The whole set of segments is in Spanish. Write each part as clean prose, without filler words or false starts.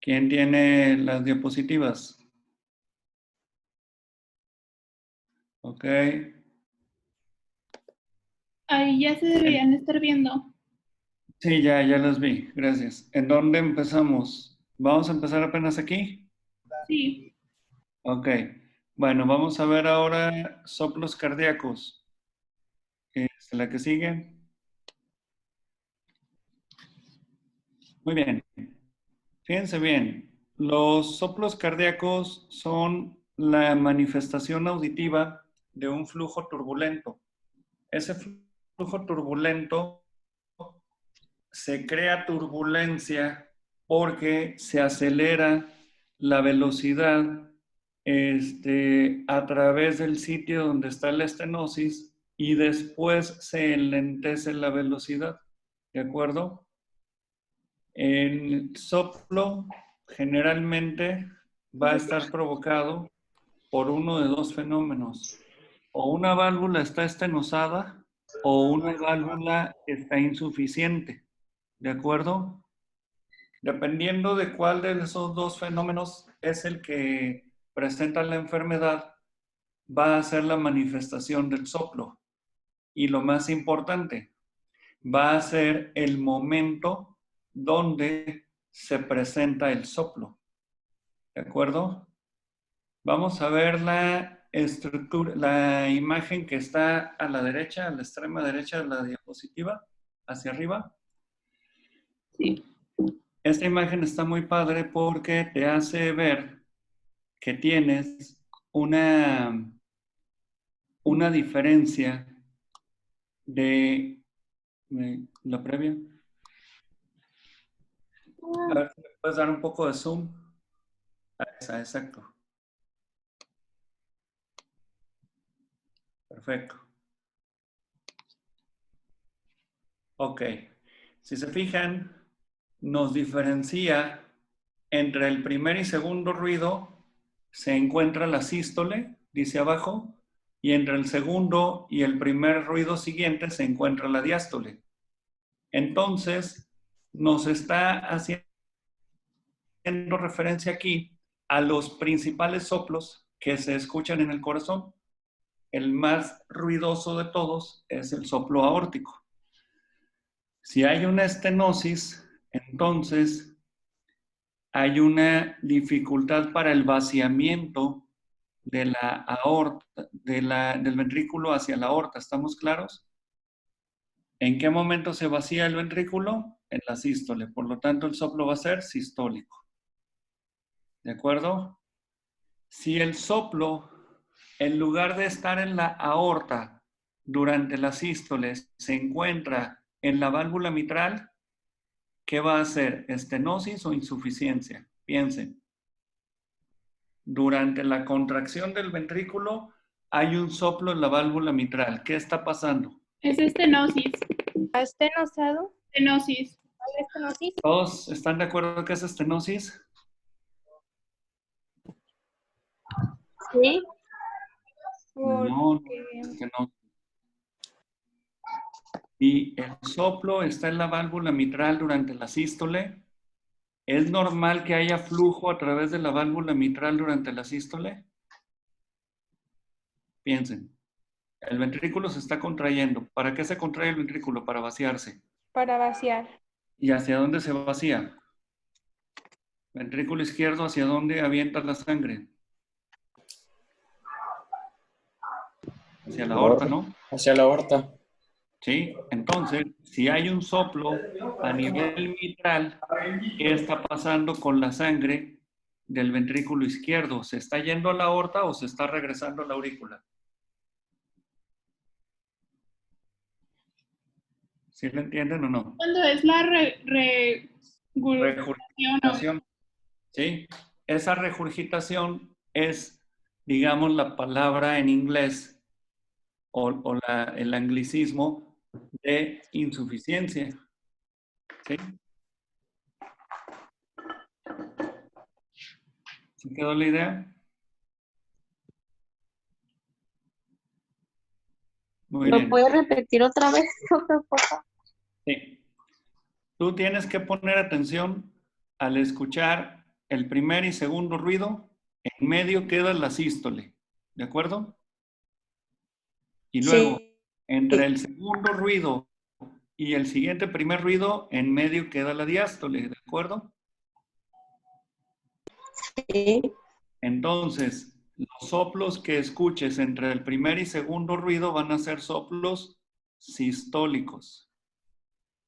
¿Quién tiene las diapositivas? Ok. Ahí ya se deberían estar viendo. Sí, ya las vi. Gracias. ¿En dónde empezamos? ¿Vamos a empezar apenas aquí? Sí. Ok. Bueno, vamos a ver ahora soplos cardíacos. La que sigue. Muy bien. Fíjense bien. Los soplos cardíacos son la manifestación auditiva de un flujo turbulento. Ese flujo turbulento se crea turbulencia porque se acelera la velocidad a través del sitio donde está la estenosis y después se enlentece la velocidad. ¿De acuerdo? El soplo generalmente va a estar provocado por uno de dos fenómenos. O una válvula está estenosada o una válvula está insuficiente. ¿De acuerdo? Dependiendo de cuál de esos dos fenómenos es el que presenta la enfermedad, va a ser la manifestación del soplo. Y lo más importante, va a ser el momento donde se presenta el soplo. ¿De acuerdo? Vamos a ver la estructura, la imagen que está a la derecha, a la extrema derecha de la diapositiva, hacia arriba. Sí. Esta imagen está muy padre porque te hace ver que tienes una diferencia de la previa. A ver si le puedes dar un poco de zoom. A esa, exacto. Perfecto. Ok. Si se fijan, nos diferencia entre el primer y segundo ruido, se encuentra la sístole, dice abajo, y entre el segundo y el primer ruido siguiente se encuentra la diástole. Entonces, nos está haciendo referencia aquí a los principales soplos que se escuchan en el corazón. El más ruidoso de todos es el soplo aórtico. Si hay una estenosis, entonces hay una dificultad para el vaciamiento de la aorta, del ventrículo hacia la aorta. ¿Estamos claros? ¿En qué momento se vacía el ventrículo? En la sístole. Por lo tanto, el soplo va a ser sistólico. ¿De acuerdo? Si el soplo, en lugar de estar en la aorta durante la sístole, se encuentra en la válvula mitral, ¿qué va a hacer? ¿Estenosis o insuficiencia? Piensen. Durante la contracción del ventrículo hay un soplo en la válvula mitral. ¿Qué está pasando? Es estenosis. ¿Está estenosado? Estenosis. ¿Hay estenosis? ¿Todos están de acuerdo que es estenosis? Sí. No, Porque es que no. Y el soplo está en la válvula mitral durante la sístole. ¿Es normal que haya flujo a través de la válvula mitral durante la sístole? Piensen. El ventrículo se está contrayendo. ¿Para qué se contrae el ventrículo? Para vaciarse. para vaciar. ¿Y hacia dónde se vacía? Ventrículo izquierdo, ¿hacia dónde avienta la sangre? Hacia la aorta, ¿no? Hacia la aorta. ¿Sí? Entonces, si hay un soplo a nivel mitral, ¿qué está pasando con la sangre del ventrículo izquierdo? ¿Se está yendo a la aorta o se está regresando a la aurícula? ¿Sí lo entienden o no? Cuando es la regurgitación. Regurgitación. ¿Sí? Esa regurgitación es, digamos, la palabra en inglés o el anglicismo de insuficiencia. ¿Sí? ¿Sí quedó la idea? Muy ¿Lo bien. puede repetir otra vez, doctor, por favor? Sí. Tú tienes que poner atención al escuchar el primer y segundo ruido, en medio queda la sístole, ¿de acuerdo? Y luego, Sí. entre el segundo ruido y el siguiente primer ruido, en medio queda la diástole, ¿de acuerdo? Sí. Entonces, los soplos que escuches entre el primer y segundo ruido van a ser soplos sistólicos.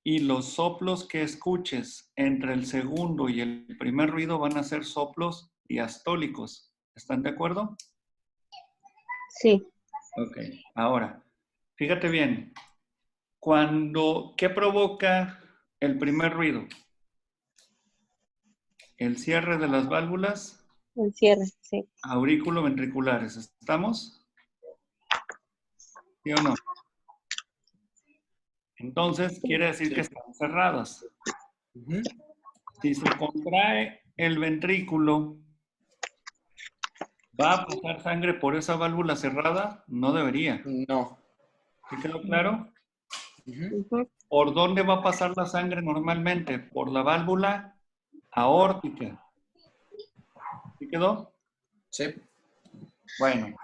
Y los soplos que escuches entre el segundo y el primer ruido van a ser soplos diastólicos. ¿Están de acuerdo? Sí. Ok. Ahora, fíjate bien. ¿Qué provoca el primer ruido? El cierre de las válvulas El cierre, sí. aurículo-ventriculares. ¿Estamos? ¿Sí o no? Entonces, quiere decir que están cerradas. Si se contrae el ventrículo, ¿va a pasar sangre por esa válvula cerrada? No debería. No. ¿Sí quedó claro? Ujú. ¿Por dónde va a pasar la sangre normalmente? Por la válvula aórtica. ¿Sí quedó? Sí. Bueno,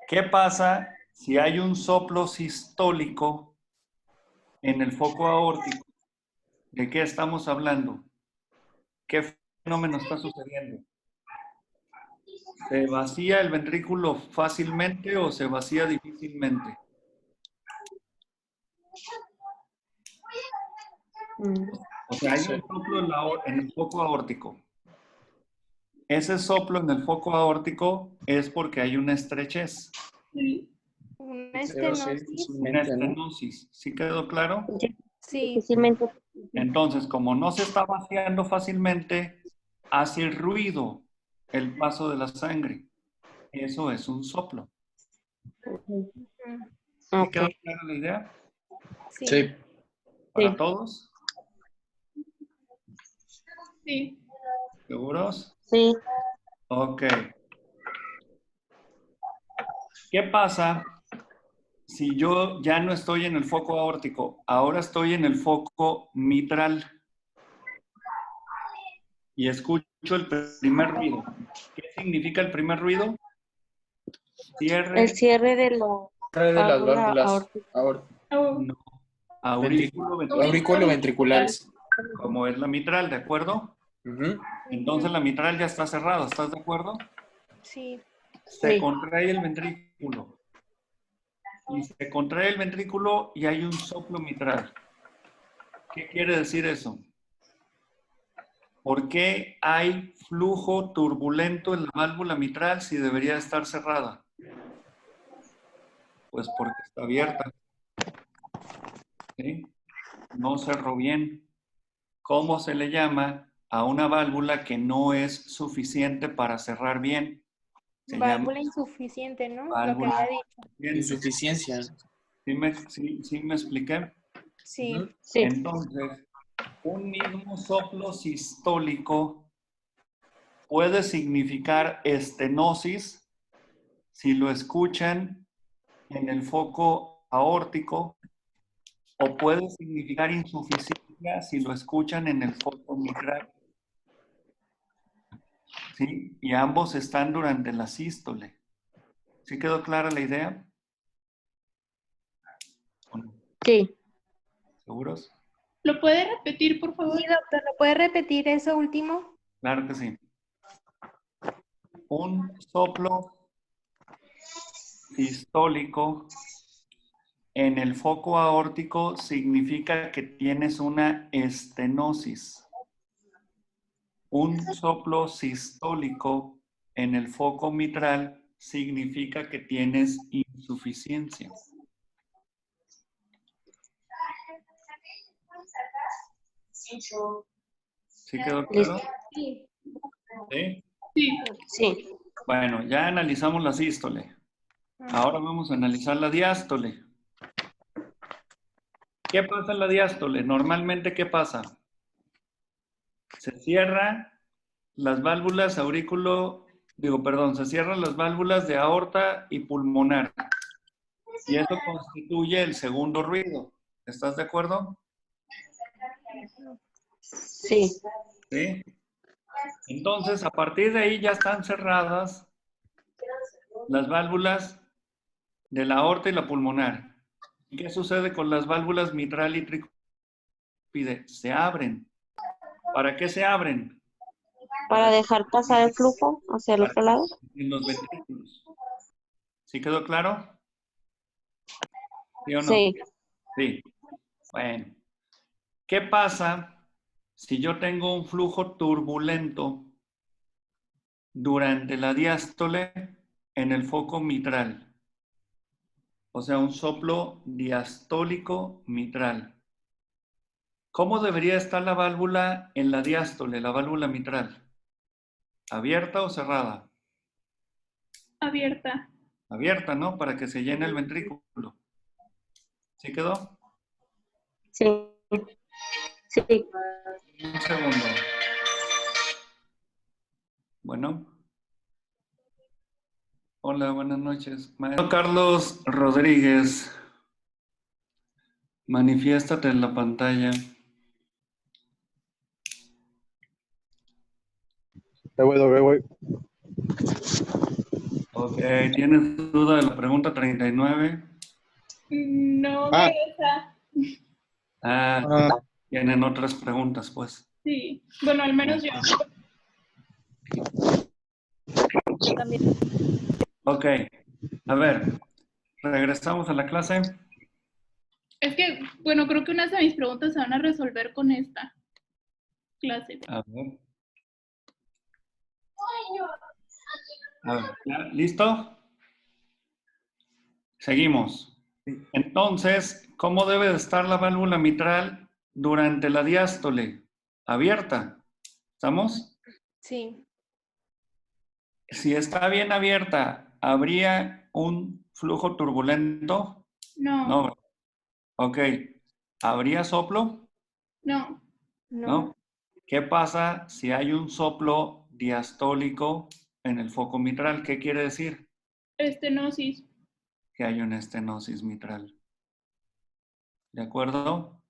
¿qué pasa si hay un soplo sistólico en el foco aórtico? ¿De qué estamos hablando? ¿Qué fenómeno está sucediendo? ¿Se vacía el ventrículo fácilmente o se vacía difícilmente? O sea, hay un soplo en el foco aórtico. Ese soplo en el foco aórtico es porque hay una estrechez, Sí. Una Pero sí, estenosis. una difícilmente, ¿no? estenosis. ¿Sí quedó claro? Sí. Difícilmente. Entonces, como no se está vaciando fácilmente, hace ruido el paso de la sangre. Eso es un soplo. ¿Sí Ok. quedó clara la idea? Sí. ¿Para Sí. todos? Sí. ¿Seguros? Sí. Ok. ¿Qué pasa si yo ya no estoy en el foco aórtico? Ahora estoy en el foco mitral y escucho el primer ruido. ¿Qué significa el primer ruido? Cierre, El cierre de la Trae de las válvula válvulas aórtica. no, aurículo ventricular, auriculoventriculares. como es la mitral, ¿de acuerdo? Ujú. Entonces la mitral ya está cerrada, ¿estás de acuerdo? Sí. Se Sí. contrae el ventrículo. Y se contrae el ventrículo y hay un soplo mitral. ¿Qué quiere decir eso? ¿Por qué hay flujo turbulento en la válvula mitral si debería estar cerrada? Pues porque está abierta. ¿Sí? No cerró bien. ¿Cómo se le llama a una válvula que no es suficiente para cerrar bien? Se llama Válvula insuficiente, ¿no? Lo que válvula había dicho. insuficiente. Insuficiencia. ¿Sí me expliqué? Sí. Ujú. Sí. Entonces, un mismo soplo sistólico puede significar estenosis si lo escuchan en el foco aórtico o puede significar insuficiencia si lo escuchan en el foco mitral. ¿Sí? Y ambos están durante la sístole. ¿Sí quedó clara la idea? ¿O no? Sí. ¿Seguros? ¿Lo puede repetir, por favor? Sí, doctor, ¿lo puede repetir eso último? Claro que sí. Un soplo sistólico en el foco aórtico significa que tienes una estenosis. Un soplo sistólico en el foco mitral significa que tienes insuficiencia. ¿Sí quedó claro? Sí. ¿Sí? Sí. Sí. Bueno, ya analizamos la sístole. Ahora vamos a analizar la diástole. ¿Qué pasa en la diástole? Normalmente, ¿qué pasa? Se cierran las válvulas se cierran las válvulas de aorta y pulmonar. Y eso constituye el segundo ruido. ¿Estás de acuerdo? Sí. ¿Sí? Entonces, a partir de ahí ya están cerradas las válvulas de la aorta y la pulmonar. ¿Y qué sucede con las válvulas mitral y tricúspide? Se abren. ¿Para qué se abren? Para dejar pasar el flujo hacia el otro lado. En los ventrículos. ¿Sí quedó claro? ¿Sí o no? Sí. Sí. Bueno. ¿Qué pasa si yo tengo un flujo turbulento durante la diástole en el foco mitral? O sea, un soplo diastólico mitral. ¿Cómo debería estar la válvula en la diástole, la válvula mitral? ¿Abierta o cerrada? Abierta. Abierta, ¿no? Para que se llene el ventrículo. ¿Sí quedó? Sí. Sí. Un segundo. Bueno. Hola, buenas noches. Maestro Carlos Rodríguez, manifiéstate en la pantalla. Voy. Ok, ¿tienes duda de la pregunta 39? No Ah. de esa. Tienen otras preguntas, pues. Sí. Bueno, al menos yo. Yo también. Ok, a ver, regresamos a la clase. Es que, bueno, creo que unas de mis preguntas se van a resolver con esta clase. A ver. A ver, ¿ya? ¿Listo? Seguimos. Entonces, ¿cómo debe de estar la válvula mitral durante la diástole? Abierta. ¿Estamos? Sí. Si está bien abierta, ¿habría un flujo turbulento? No, No. Ok. ¿Habría soplo? no. No. ¿Qué pasa si hay un soplo diastólico en el foco mitral? ¿Qué quiere decir? Estenosis. Que hay una estenosis mitral. ¿De acuerdo?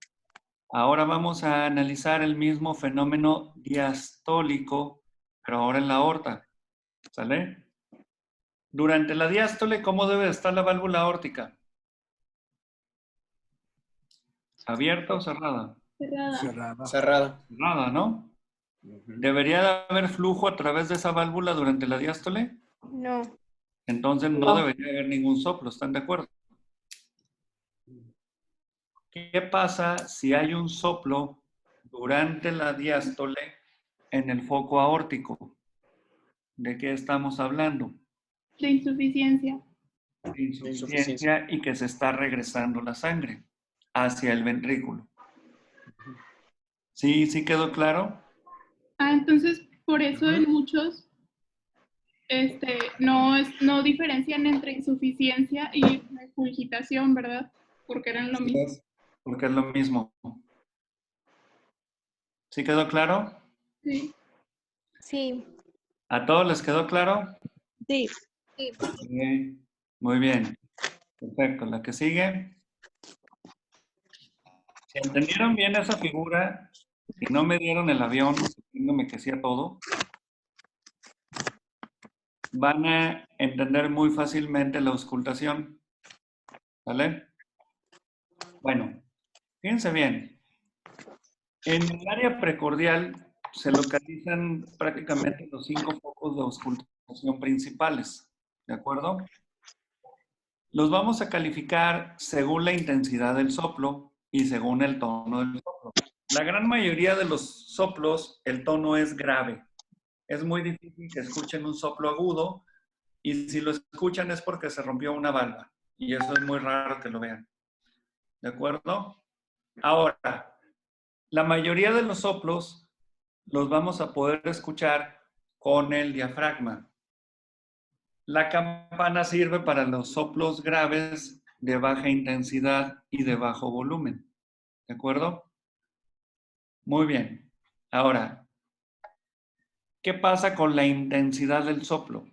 Ahora vamos a analizar el mismo fenómeno diastólico, pero ahora en la aorta. ¿Sale? Durante la diástole, ¿cómo debe estar la válvula aórtica? ¿Abierta o cerrada? Cerrada. Cerrada. Cerrada, ¿no? ¿Debería de haber flujo a través de esa válvula durante la diástole? No. Entonces no debería haber ningún soplo, ¿están de acuerdo? ¿Qué pasa si hay un soplo durante la diástole en el foco aórtico? ¿De qué estamos hablando? De insuficiencia. De insuficiencia y que se está regresando la sangre hacia el ventrículo. ¿Sí, sí quedó claro? Entonces, por eso en muchos no diferencian entre insuficiencia y regurgitación, ¿verdad? Porque eran lo mismo. Porque es lo mismo. ¿Sí quedó claro? Sí. Sí. ¿A todos les quedó claro? Sí. Sí. Ok, muy bien. Perfecto. La que sigue. Si entendieron bien esa figura y no me dieron el avión diciéndome que hacía todo, van a entender muy fácilmente la auscultación. ¿Vale? Bueno, fíjense bien. En el área precordial se localizan prácticamente los 5 focos de auscultación principales. ¿De acuerdo? Los vamos a calificar según la intensidad del soplo y según el tono del soplo. La gran mayoría de los soplos, el tono es grave. Es muy difícil que escuchen un soplo agudo y si lo escuchan es porque se rompió una valva. Y eso es muy raro que lo vean. ¿De acuerdo? Ahora, la mayoría de los soplos los vamos a poder escuchar con el diafragma. La campana sirve para los soplos graves de baja intensidad y de bajo volumen. ¿De acuerdo? Muy bien. Ahora, ¿qué pasa con la intensidad del soplo?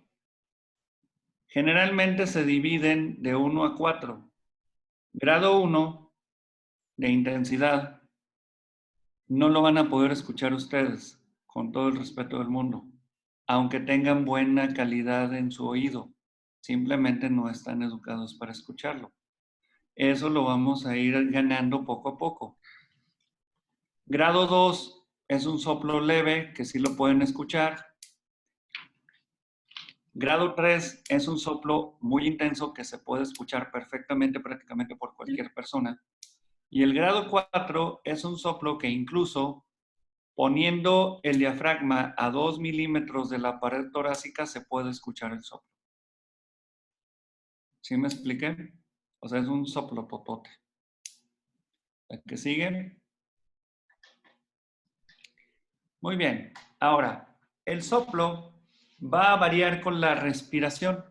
Generalmente se dividen de 1 a 4. Grado 1 de intensidad no lo van a poder escuchar ustedes con todo el respeto del mundo, aunque tengan buena calidad en su oído. Simplemente no están educados para escucharlo. Eso lo vamos a ir ganando poco a poco. Grado 2 es un soplo leve que sí lo pueden escuchar. Grado 3 es un soplo muy intenso que se puede escuchar perfectamente, prácticamente por cualquier persona. Y el grado 4 es un soplo que incluso poniendo el diafragma a 2 milímetros de la pared torácica se puede escuchar el soplo. ¿Sí me expliqué? O sea, es un soplo totote. ¿La que sigue? Muy bien. Ahora, el soplo va a variar con la respiración.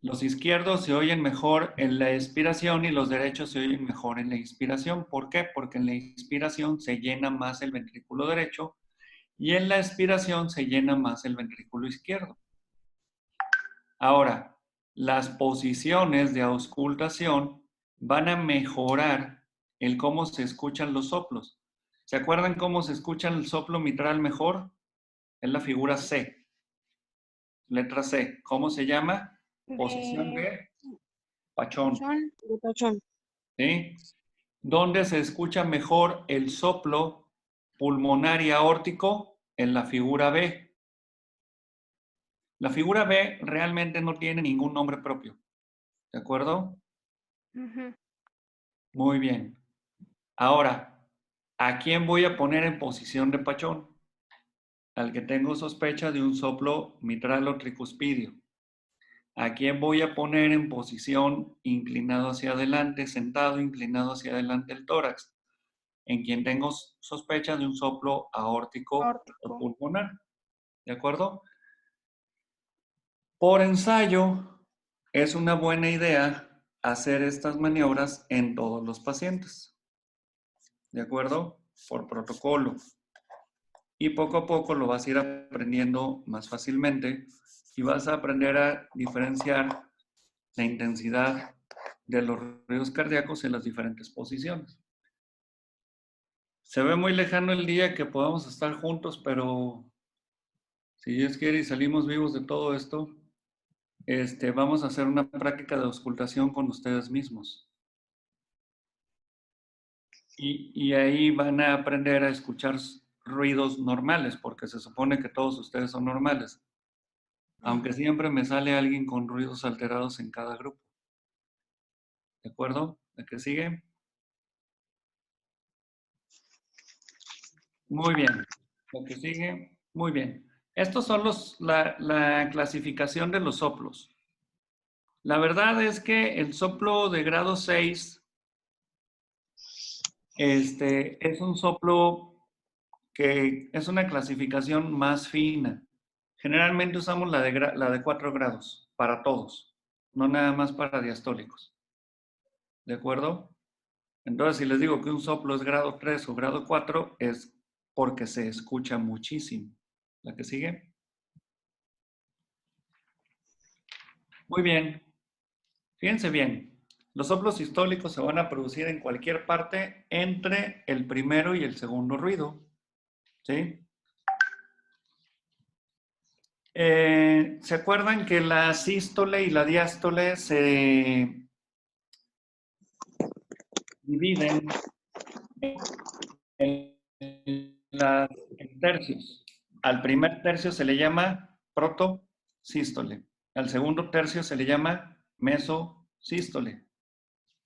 Los izquierdos se oyen mejor en la expiración y los derechos se oyen mejor en la inspiración. ¿Por qué? Porque en la inspiración se llena más el ventrículo derecho y en la expiración se llena más el ventrículo izquierdo. Ahora, las posiciones de auscultación van a mejorar el cómo se escuchan los soplos. ¿Se acuerdan cómo se escucha el soplo mitral mejor? Es la figura C. Letra C. ¿Cómo se llama? Posición De de pachón. Pachón. De pachón. ¿Sí? ¿Dónde se escucha mejor el soplo pulmonar y aórtico? En la figura B. La figura B realmente no tiene ningún nombre propio. ¿De acuerdo? Ujú. Muy bien. Ahora, ¿a quién voy a poner en posición de pachón? Al que tengo sospecha de un soplo mitral o tricuspidio. ¿A quién voy a poner en posición inclinado hacia adelante, sentado, inclinado hacia adelante el tórax? En quien tengo sospecha de un soplo aórtico o Órtico. pulmonar. ¿De acuerdo? Por ensayo, es una buena idea hacer estas maniobras en todos los pacientes. ¿De acuerdo? Por protocolo. Y poco a poco lo vas a ir aprendiendo más fácilmente y vas a aprender a diferenciar la intensidad de los ruidos cardíacos en las diferentes posiciones. Se ve muy lejano el día que podamos estar juntos, pero si Dios quiere y salimos vivos de todo esto, vamos a hacer una práctica de auscultación con ustedes mismos. Y ahí van a aprender a escuchar ruidos normales, porque se supone que todos ustedes son normales. Aunque siempre me sale alguien con ruidos alterados en cada grupo. ¿De acuerdo? ¿La que sigue? Muy bien. ¿La que sigue? Muy bien. Estos son la clasificación de los soplos. La verdad es que el soplo de grado 6 es un soplo que es una clasificación más fina. Generalmente usamos la de 4 grados para todos, no nada más para diastólicos. ¿De acuerdo? Entonces, si les digo que un soplo es grado 3 o grado 4, es porque se escucha muchísimo. ¿La que sigue? Muy bien. Fíjense bien. Los soplos sistólicos se van a producir en cualquier parte entre el primero y el segundo ruido. ¿Sí? ¿Se acuerdan que la sístole y la diástole se dividen en tercios? Al primer tercio se le llama protosístole. Al segundo tercio se le llama mesosístole.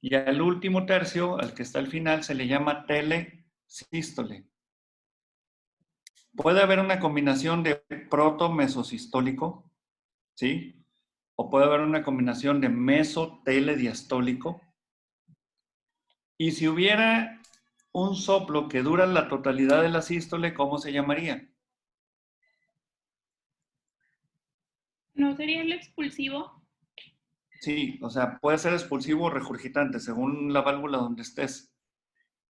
Y al último tercio, al que está al final, se le llama telesístole. Puede haber una combinación de proto-mesosistólico, ¿sí? O puede haber una combinación de meso-telediastólico. Y si hubiera un soplo que dura la totalidad de la sístole, ¿cómo se llamaría? ¿No sería el expulsivo? Sí, o sea, puede ser expulsivo o regurgitante, según la válvula donde estés.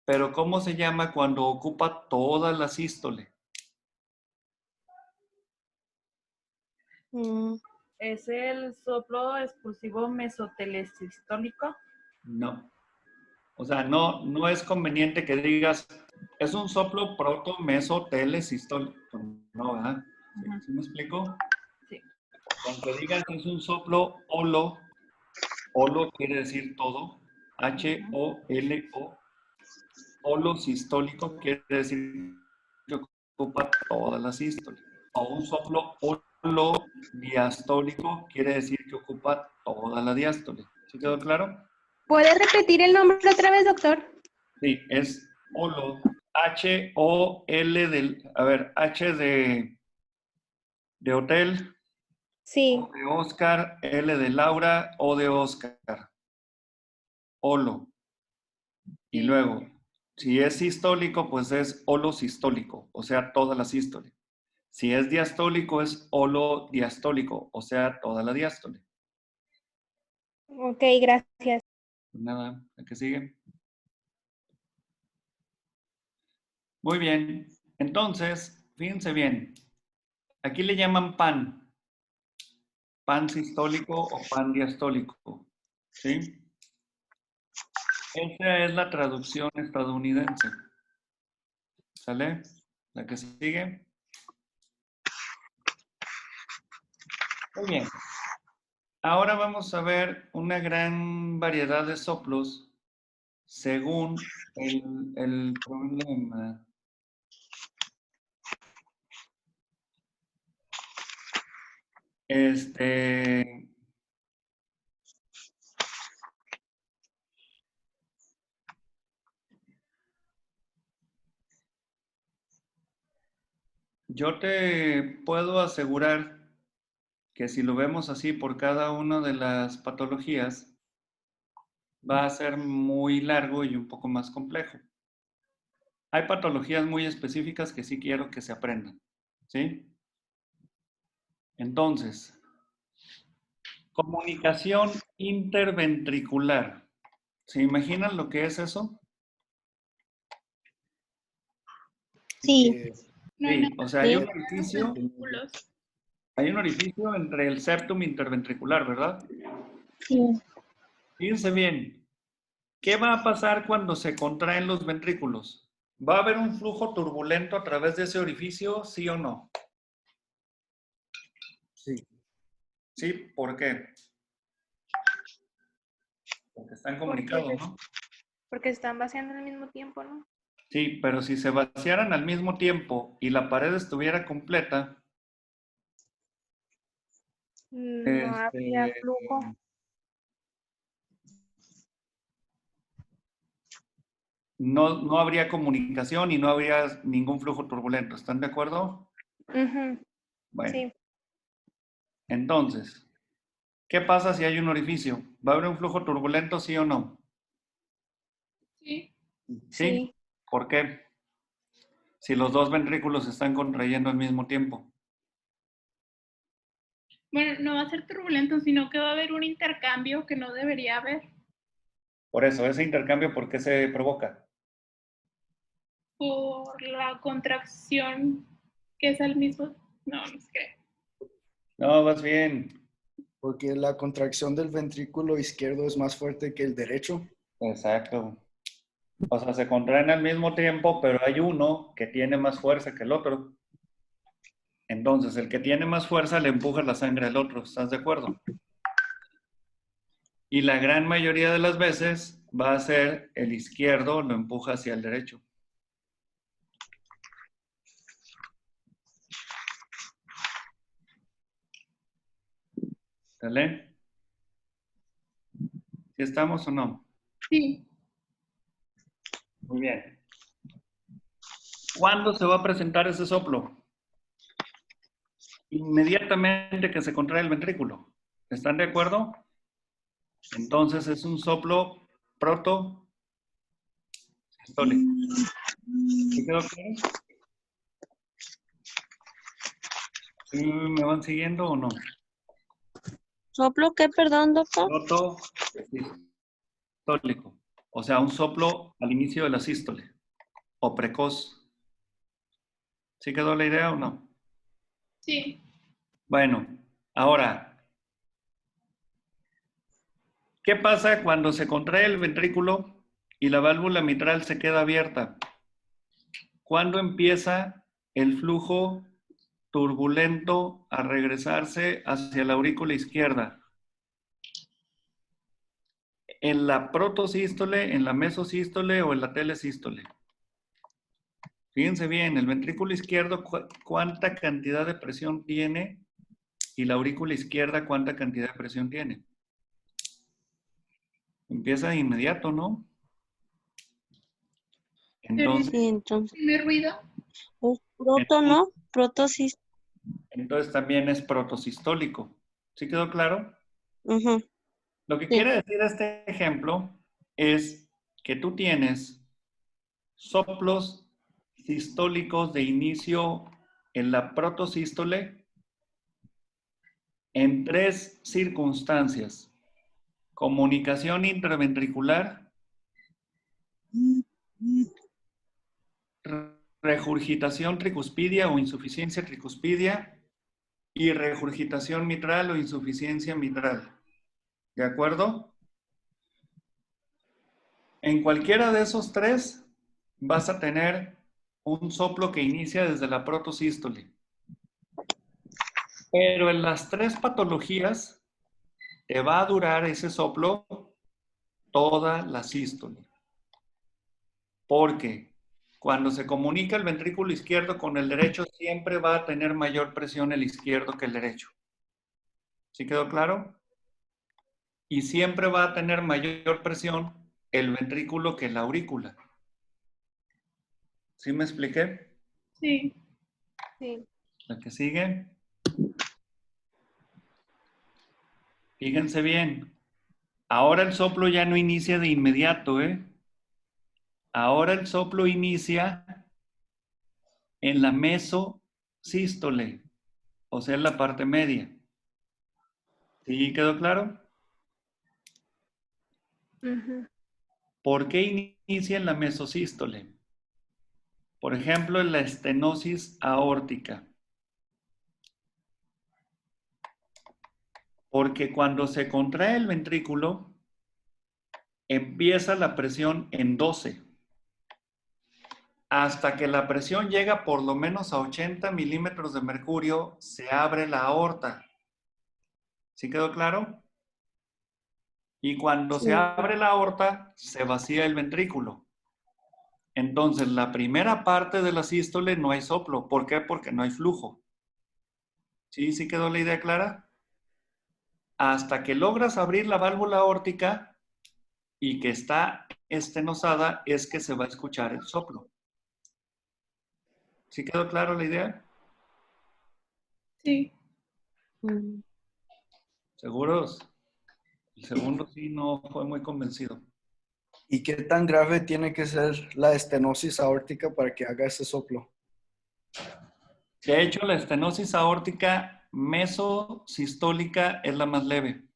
Pero ¿cómo se llama cuando ocupa toda la sístole? ¿Es el soplo expulsivo mesotelesistólico? No. O sea, no es conveniente que digas Es un soplo proto, meso, tele, sistólico. No, ¿verdad? ¿Sí me explico? Sí. Cuando digas es un soplo holo, holo quiere decir todo. H-O-L-O. Holo sistólico quiere decir que ocupa toda la sístole. O un soplo holo diastólico quiere decir que ocupa toda la diástole. ¿Sí quedó claro? ¿Puede repetir el nombre otra vez, doctor? Sí, es holo. H-O-L del, a ver, H de hotel, Sí. O de Oscar, L de Laura, O de Oscar. Holo. Y luego, si es sistólico, pues es holosistólico, o sea, toda la sístole. Si es diastólico, es holodiastólico, o sea, toda la diástole. Ok, gracias. Pues nada, ¿a qué sigue? Muy bien. Entonces, fíjense bien. Aquí le llaman pan. Pan sistólico o pan diastólico. ¿Sí? Esa es la traducción estadounidense. ¿Sale? La que sigue. Muy bien. Ahora vamos a ver una gran variedad de soplos según el problema. Yo te puedo asegurar que si lo vemos así por cada una de las patologías, va a ser muy largo y un poco más complejo. Hay patologías muy específicas que sí quiero que se aprendan, ¿sí? Entonces, comunicación interventricular. ¿Se imaginan lo que es eso? Sí, No hay Sí, nada o sea, sí, ventrículos. hay un orificio entre el septum interventricular, ¿verdad? sí. Fíjense bien, ¿qué va a pasar cuando se contraen los ventrículos? ¿Va a haber un flujo turbulento a través de ese orificio, sí o no? Sí. Sí, ¿por qué? Porque están Porque, comunicados, ¿no? porque están vaciando al mismo tiempo, ¿no? Sí, pero si se vaciaran al mismo tiempo y la pared estuviera completa, No habría este, flujo. no habría comunicación y no habría ningún flujo turbulento. ¿Están de acuerdo? Ujú, Bueno, sí. entonces, ¿qué pasa si hay un orificio? ¿Va a haber un flujo turbulento, sí o no? Sí. Sí. Sí. ¿Por qué? Si los dos ventrículos se están contrayendo al mismo tiempo. Bueno, no va a ser turbulento, sino que va a haber un intercambio que no debería haber Por eso, ese intercambio, ¿por qué se provoca? por la contracción que es al mismo. No, no sé. No, vas bien. Porque la contracción del ventrículo izquierdo es más fuerte que el derecho. Exacto. O sea, se contraen al mismo tiempo, pero hay uno que tiene más fuerza que el otro. Entonces, el que tiene más fuerza le empuja la sangre al otro. ¿Estás de acuerdo? Y la gran mayoría de las veces va a ser el izquierdo lo empuja hacia el derecho. ¿Sale? ¿Sí estamos o no? Sí. Muy bien. ¿Cuándo se va a presentar ese soplo? Inmediatamente que se contrae el ventrículo. ¿Están de acuerdo? Entonces es un soplo proto-sistólico. ¿Sí quedó claro? ¿Sí me van siguiendo o no? ¿Soplo qué, perdón, doctor? Proto-sistólico. O sea, un soplo al inicio de la sístole o precoz. ¿Sí quedó la idea o no? Sí. Bueno, ahora, ¿qué pasa cuando se contrae el ventrículo y la válvula mitral se queda abierta? ¿Cuándo empieza el flujo turbulento a regresarse hacia la aurícula izquierda? ¿En la protosístole, en la mesosístole o en la telesístole? Fíjense bien, el ventrículo izquierdo, ¿cuánta cantidad de presión tiene? Y la aurícula izquierda, ¿cuánta cantidad de presión tiene? Empieza de inmediato, ¿no? Entonces, Sí, entonces. ¿Tiene ruido? Es proto, ¿no? Protosis. entonces también es protosistólico. ¿Sí quedó claro? Ujú. Lo que Sí. quiere decir este ejemplo es que tú tienes soplos sistólicos de inicio en la protosístole en 3 circunstancias: comunicación intraventricular, regurgitación tricuspidia o insuficiencia tricuspidia y regurgitación mitral o insuficiencia mitral. ¿De acuerdo? En cualquiera de esos 3 vas a tener un soplo que inicia desde la protosístole. Pero en las 3 patologías te va a durar ese soplo toda la sístole. Porque cuando se comunica el ventrículo izquierdo con el derecho, siempre va a tener mayor presión el izquierdo que el derecho. ¿Sí quedó claro? Y siempre va a tener mayor presión el ventrículo que la aurícula. ¿Sí me expliqué? Sí. Sí. La que sigue. Fíjense bien. Ahora el soplo ya no inicia de inmediato, ¿eh? Ahora el soplo inicia en la mesosístole, o sea, en la parte media. ¿Sí quedó claro? Ujú. ¿Por qué inicia en la mesosístole? Por ejemplo, en la estenosis aórtica. Porque cuando se contrae el ventrículo, empieza la presión en 12. Hasta que la presión llega por lo menos a 80 milímetros de mercurio, se abre la aorta. ¿Sí quedó claro? Y cuando se Sí. abre la aorta, se vacía el ventrículo. Entonces, la primera parte de la sístole no hay soplo. ¿Por qué? Porque no hay flujo. ¿Sí? ¿Sí quedó la idea clara? Hasta que logras abrir la válvula aórtica y que está estenosada, es que se va a escuchar el soplo. ¿Sí quedó claro la idea? Sí. Mm. ¿Seguros? El segundo sí no fue muy convencido. ¿Y qué tan grave tiene que ser la estenosis aórtica para que haga ese soplo? De hecho, la estenosis aórtica mesosistólica es la más leve.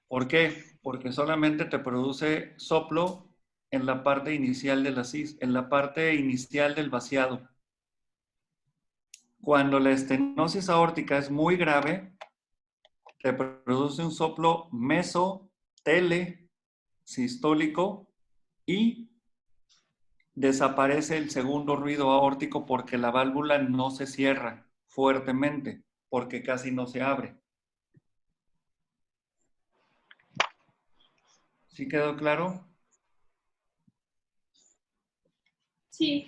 ¿Por qué? Porque solamente te produce soplo en la parte inicial de en la parte inicial del vaciado. Cuando la estenosis aórtica es muy grave, te produce un soplo mesotele-sistólico y desaparece el segundo ruido aórtico porque la válvula no se cierra fuertemente, porque casi no se abre. ¿Sí quedó claro? Sí.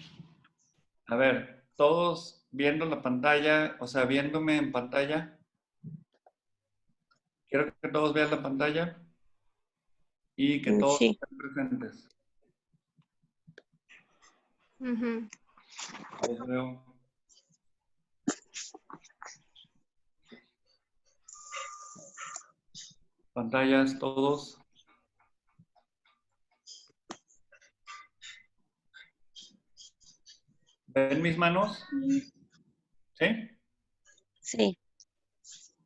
A ver, todos viendo la pantalla, o sea, viéndome en pantalla. Quiero que todos vean la pantalla y que todos Sí. estén presentes. Ujú. Los veo. Pantallas, todos. ¿Ven mis manos? ¿Sí? Sí.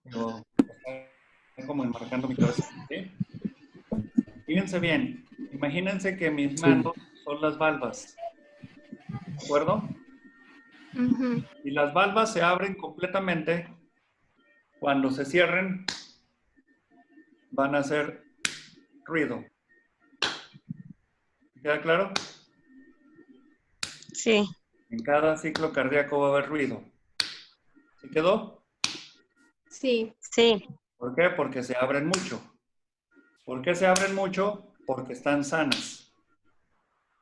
Digo, están como enmarcando mi cabeza. ¿Sí? Fíjense bien. Imagínense que mis manos son las valvas. ¿De acuerdo? Ujú. Y las valvas se abren completamente. Cuando se cierren, van a hacer ruido. ¿Queda claro? Sí, En cada ciclo cardíaco va a haber ruido. ¿Sí quedó? Sí. sí, ¿Por qué? Porque se abren mucho. ¿Por qué se abren mucho? Porque están sanas.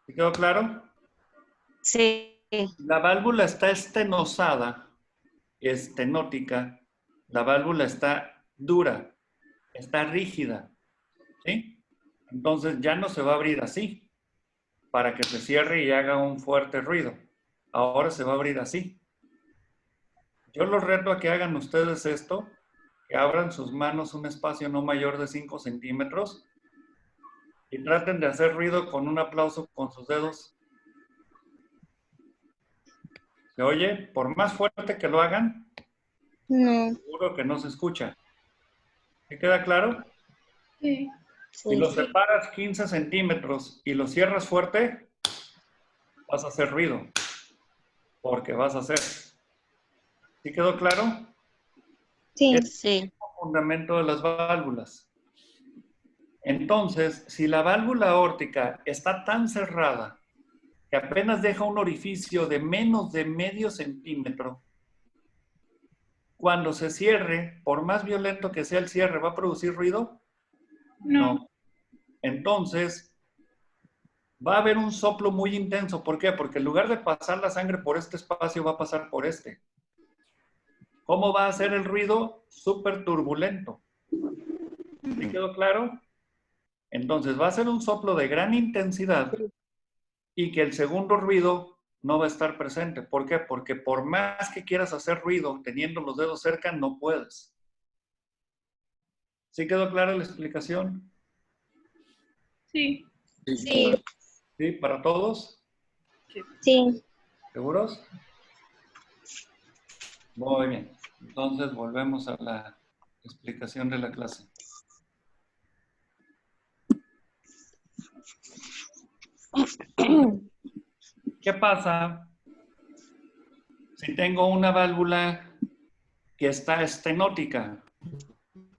¿Sí quedó claro? sí, La válvula está estenosada, estenótica. La válvula está dura, está rígida. ¿Sí? Entonces ya no se va a abrir así para que se cierre y haga un fuerte ruido. Ahora se va a abrir así. Yo los reto a que hagan ustedes esto, que abran sus manos un espacio no mayor de 5 centímetros y traten de hacer ruido con un aplauso con sus dedos. ¿Se oye? Por más fuerte que lo hagan, no, seguro que no se escucha. ¿Te queda claro? Sí. Si sí, lo separas 15 centímetros y lo cierras fuerte, vas a hacer ruido, porque vas a hacer. ¿Sí quedó claro? sí, Es sí, el fundamento de las válvulas. Entonces, si la válvula aórtica está tan cerrada que apenas deja un orificio de menos de medio centímetro, cuando se cierre, por más violento que sea el cierre, ¿va a producir ruido? No. Entonces, va a haber un soplo muy intenso. ¿Por qué? Porque en lugar de pasar la sangre por este espacio, va a pasar por este. ¿Cómo va a ser el ruido? Súper turbulento. ¿Sí quedó claro? Entonces, va a ser un soplo de gran intensidad y que el segundo ruido no va a estar presente. ¿Por qué? Porque por más que quieras hacer ruido teniendo los dedos cerca, no puedes. ¿Sí quedó clara la explicación? Sí. Sí. ¿Sí? ¿Para todos? sí. ¿Seguros? Muy bien. Entonces volvemos a la explicación de la clase. ¿Qué pasa si tengo una válvula que está estenótica?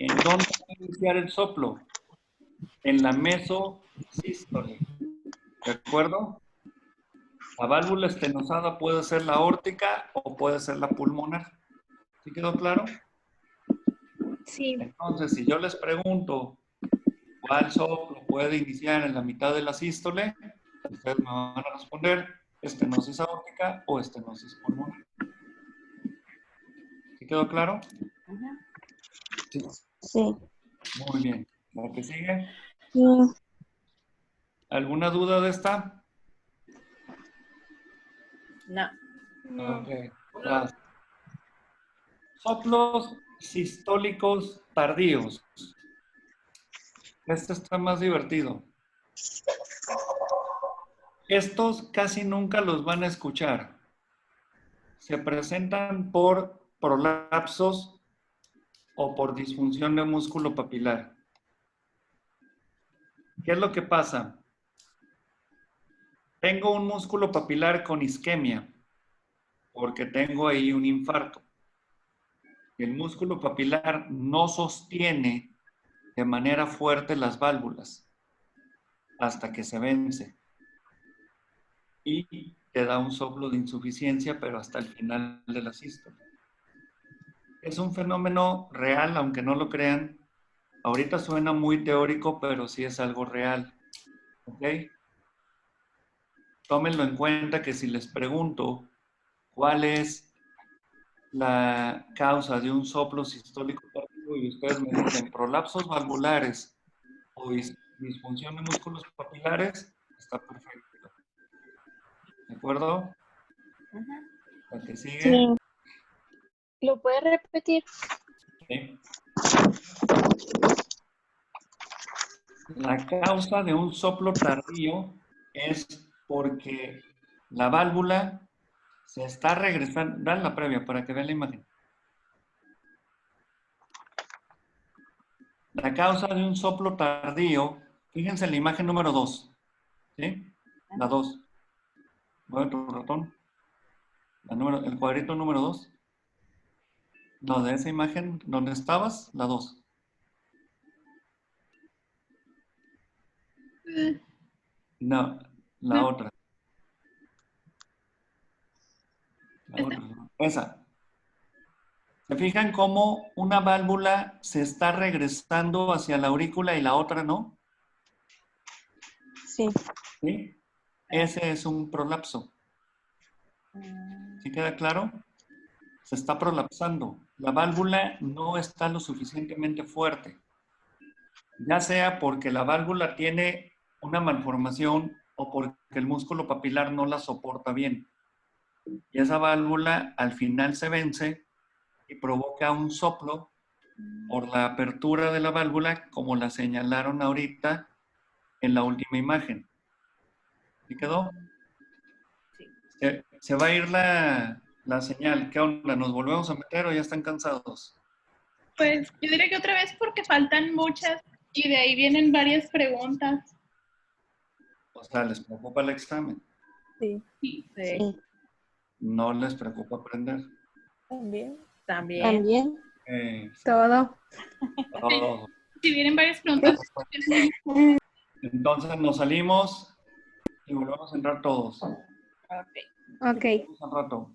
¿En dónde va a iniciar el soplo? En la mesosístole. ¿De acuerdo? La válvula estenosada puede ser la aórtica o puede ser la pulmonar. ¿Sí quedó claro? Sí. Entonces, si yo les pregunto cuál soplo puede iniciar en la mitad de la sístole, ustedes me van a responder estenosis aórtica o estenosis pulmonar. ¿Sí quedó claro? Sí. Muy bien. ¿La que sigue? Mm, ¿Alguna duda de esta? No. No. Ok. Vas. Soplos sistólicos tardíos. Este está más divertido. Estos casi nunca los van a escuchar. Se presentan por prolapsos o por disfunción de músculo papilar. ¿Qué es lo que pasa? Tengo un músculo papilar con isquemia porque tengo ahí un infarto. El músculo papilar no sostiene de manera fuerte las válvulas hasta que se vence y te da un soplo de insuficiencia, pero hasta el final de la sístole. Es un fenómeno real, aunque no lo crean. Ahorita suena muy teórico, pero sí es algo real. ¿Ok? Tómenlo en cuenta que si les pregunto cuál es la causa de un soplo sistólico tardío y ustedes me dicen prolapsos valvulares o disfunción de músculos papilares, está perfecto. ¿De acuerdo? La que sigue. sí. ¿Lo puede repetir? ¿Sí? La causa de un soplo tardío es porque la válvula se está regresando. Dale la previa para que vean la imagen. La causa de un soplo tardío, fíjense en la imagen número 2. ¿Sí? La 2. Mueve tu ratón. El cuadrito número 2. No, de esa imagen donde estabas, la 2. No, La otra. La Esta. otra. Esa. ¿Se fijan cómo una válvula se está regresando hacia la aurícula y la otra no? Sí. ¿Sí? Ese es un prolapso. ¿Sí queda claro? Se está prolapsando. La válvula no está lo suficientemente fuerte. Ya sea porque la válvula tiene una malformación o porque el músculo papilar no la soporta bien. Y esa válvula al final se vence y provoca un soplo por la apertura de la válvula, como la señalaron ahorita en la última imagen. ¿Sí quedó? Se va a ir la señal. ¿Qué onda? ¿Nos volvemos a meter o ya están cansados? Pues yo diría que otra vez porque faltan muchas y de ahí vienen varias preguntas. O sea, ¿les preocupa el examen? Sí, Sí. Sí, Sí. ¿No les preocupa aprender? también. también. También. Todo. Todo. Si vienen varias preguntas, Entonces nos salimos y volvemos a entrar todos. Ok. Ok. Un rato.